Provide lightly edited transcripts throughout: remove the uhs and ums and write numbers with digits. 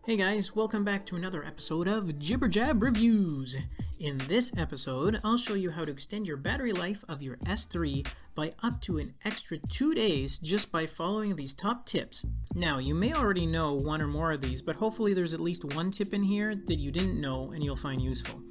Hey guys, welcome back to another episode of Jibber Jab Reviews. In this episode, I'll show you how to extend your battery life of your S3 by up to an extra 2 days just by following these top tips. Now, you may already know one or more of these, but hopefully there's at least one tip in here that you didn't know and you'll find useful.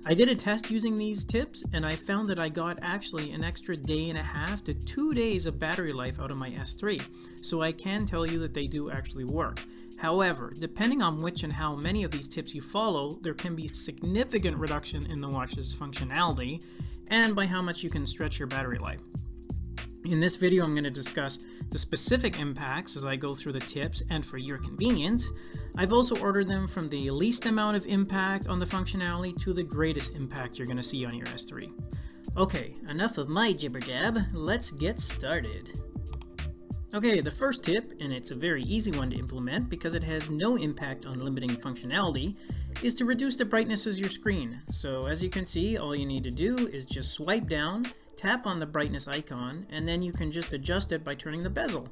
I did a test using these tips and I found that I got actually an extra day and a half to 2 days of battery life out of my S3, so I can tell you that they do actually work. However, depending on which and how many of these tips you follow, there can be significant reduction in the watch's functionality and by how much you can stretch your battery life. In this video, I'm going to discuss the specific impacts as I go through the tips, and for your convenience, I've also ordered them from the least amount of impact on the functionality to the greatest impact you're going to see on your S3. Okay, enough of my jibber jab, let's get started. Okay, the first tip, and it's a very easy one to implement because it has no impact on limiting functionality, is to reduce the brightness of your screen. So as you can see, all you need to do is just swipe down, tap on the brightness icon, and then you can just adjust it by turning the bezel.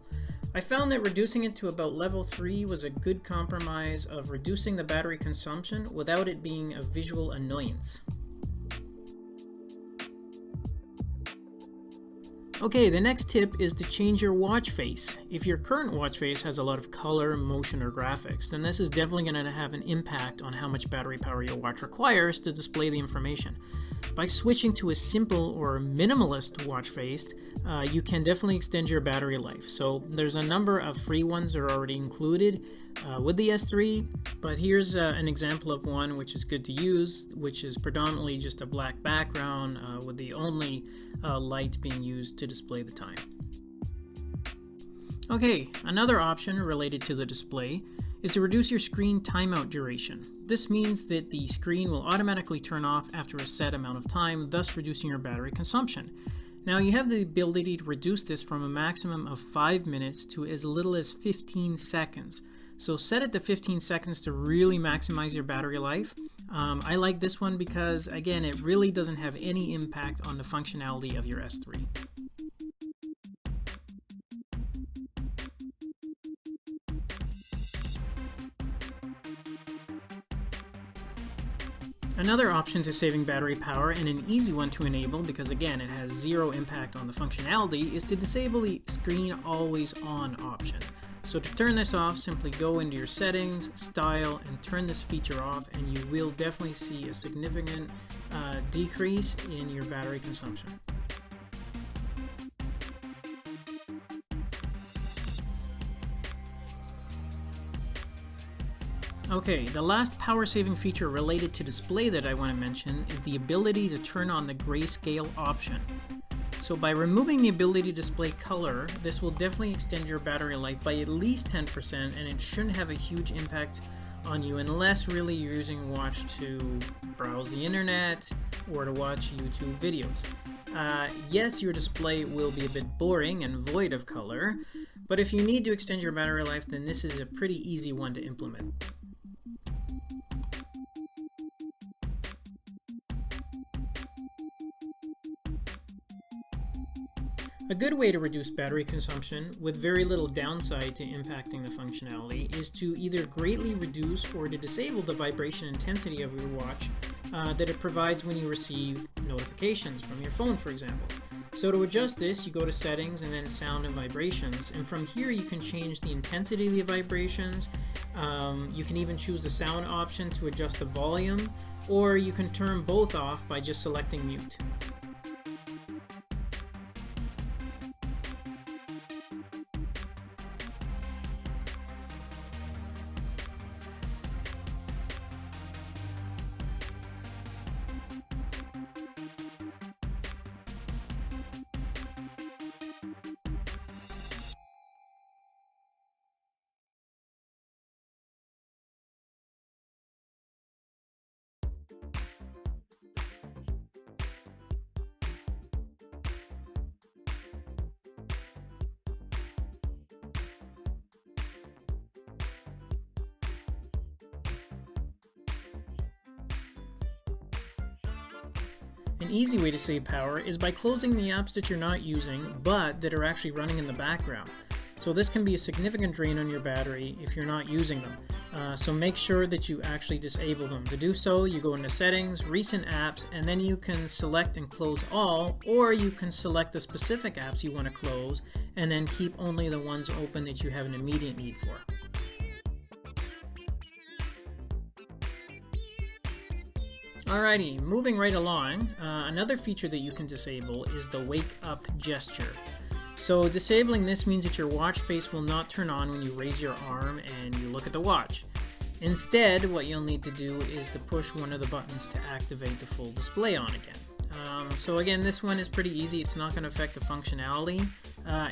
I found that reducing it to about level 3 was a good compromise of reducing the battery consumption without it being a visual annoyance. Okay, the next tip is to change your watch face. If your current watch face has a lot of color, motion, or graphics, then this is definitely going to have an impact on how much battery power your watch requires to display the information. By switching to a simple or minimalist watch face, you can definitely extend your battery life. So there's a number of free ones that are already included with the S3, but here's an example of one which is good to use, which is predominantly just a black background with the only light being used to display the time. Okay, another option related to the display is to reduce your screen timeout duration. This means that the screen will automatically turn off after a set amount of time, thus reducing your battery consumption. Now you have the ability to reduce this from a maximum of 5 minutes to as little as 15 seconds. So set it to 15 seconds to really maximize your battery life. I like this one because, again, it really doesn't have any impact on the functionality of your S3. Another option to saving battery power, and an easy one to enable because again it has zero impact on the functionality, is to disable the screen always on option. So to turn this off, simply go into your settings, style, and turn this feature off, and you will definitely see a significant decrease in your battery consumption. Okay, the last power-saving feature related to display that I want to mention is the ability to turn on the grayscale option. So by removing the ability to display color, this will definitely extend your battery life by at least 10%, and it shouldn't have a huge impact on you unless really you're using a watch to browse the internet or to watch YouTube videos. Yes, your display will be a bit boring and void of color, but if you need to extend your battery life, then this is a pretty easy one to implement. A good way to reduce battery consumption with very little downside to impacting the functionality is to either greatly reduce or to disable the vibration intensity of your watch that it provides when you receive notifications from your phone, for example. So to adjust this, you go to settings and then sound and vibrations, and from here you can change the intensity of the vibrations. You can even choose the sound option to adjust the volume, or you can turn both off by just selecting mute. An easy way to save power is by closing the apps that you're not using but that are actually running in the background. So this can be a significant drain on your battery if you're not using them. So make sure that you actually disable them. To do so, you go into settings, recent apps, and then you can select and close all, or you can select the specific apps you want to close and then keep only the ones open that you have an immediate need for. Alrighty, moving right along, another feature that you can disable is the wake up gesture. So disabling this means that your watch face will not turn on when you raise your arm and you look at the watch. Instead, what you'll need to do is to push one of the buttons to activate the full display on again. So again, this one is pretty easy. It's not going to affect the functionality.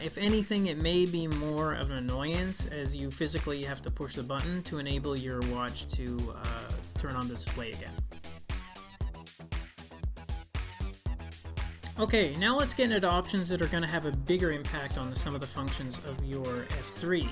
If anything, it may be more of an annoyance as you physically have to push the button to enable your watch to turn on the display again. Okay, now let's get into options that are going to have a bigger impact on some of the functions of your S3.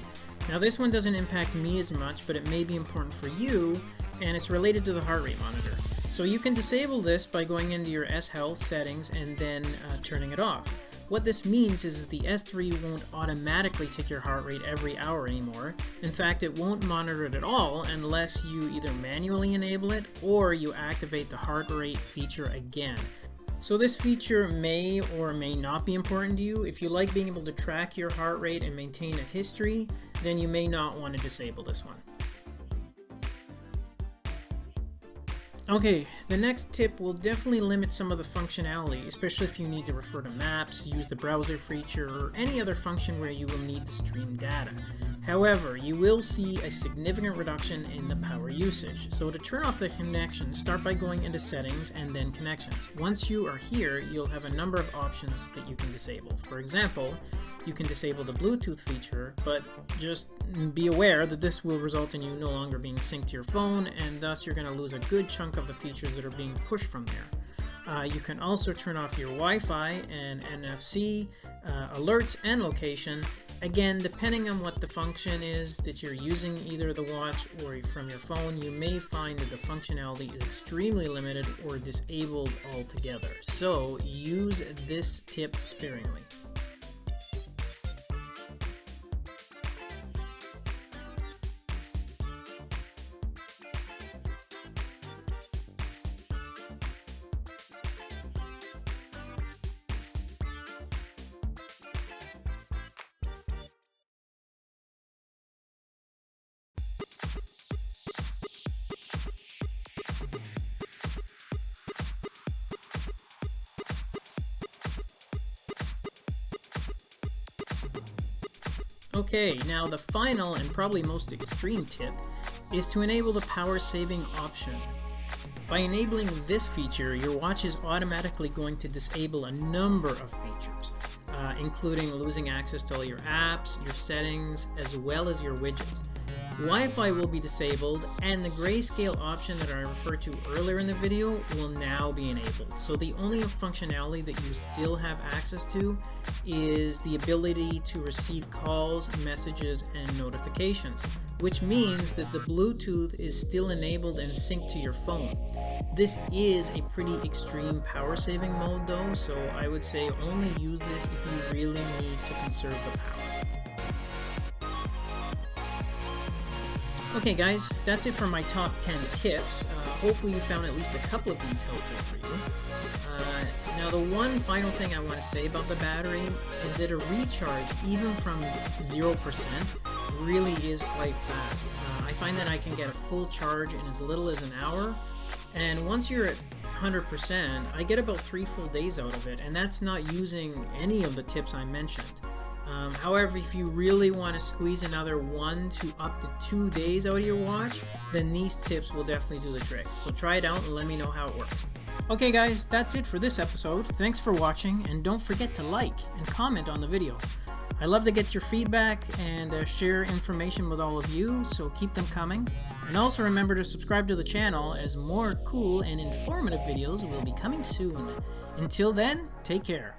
Now this one doesn't impact me as much, but it may be important for you, and it's related to the heart rate monitor. So you can disable this by going into your S Health settings and then turning it off. What this means is the S3 won't automatically take your heart rate every hour anymore. In fact, it won't monitor it at all unless you either manually enable it or you activate the heart rate feature again. So this feature may or may not be important to you. If you like being able to track your heart rate and maintain a history, then you may not want to disable this one. Okay, the next tip will definitely limit some of the functionality, especially if you need to refer to maps, use the browser feature, or any other function where you will need to stream data. However, you will see a significant reduction in the power usage. So to turn off the connection, start by going into settings and then connections. Once you are here, you'll have a number of options that you can disable. For example, you can disable the Bluetooth feature, but just be aware that this will result in you no longer being synced to your phone, and thus you're going to lose a good chunk of the features that are being pushed from there. You can also turn off your Wi-Fi and NFC, alerts, and location. Again, depending on what the function is that you're using, either the watch or from your phone, you may find that the functionality is extremely limited or disabled altogether. So use this tip sparingly. Okay, now the final and probably most extreme tip is to enable the power saving option. By enabling this feature, your watch is automatically going to disable a number of features, including losing access to all your apps, your settings, as well as your widgets. Wi-Fi will be disabled, and the grayscale option that I referred to earlier in the video will now be enabled. So the only functionality that you still have access to is the ability to receive calls, messages, and notifications, which means that the Bluetooth is still enabled and synced to your phone. This is a pretty extreme power saving mode though, so I would say only use this if you really need to conserve the power. Okay guys, that's it for my top 10 tips. Hopefully you found at least a couple of these helpful for you. Now the one final thing I want to say about the battery is that a recharge, even from 0%, really is quite fast. I find that I can get a full charge in as little as an hour, and once you're at 100%, I get about 3 full days out of it, and that's not using any of the tips I mentioned. However, if you really want to squeeze another 1 to up to 2 days out of your watch, then these tips will definitely do the trick. So try it out and let me know how it works. Okay guys, that's it for this episode. Thanks for watching, and don't forget to like and comment on the video. I love to get your feedback and share information with all of you, so keep them coming. And also remember to subscribe to the channel, as more cool and informative videos will be coming soon. Until then, take care.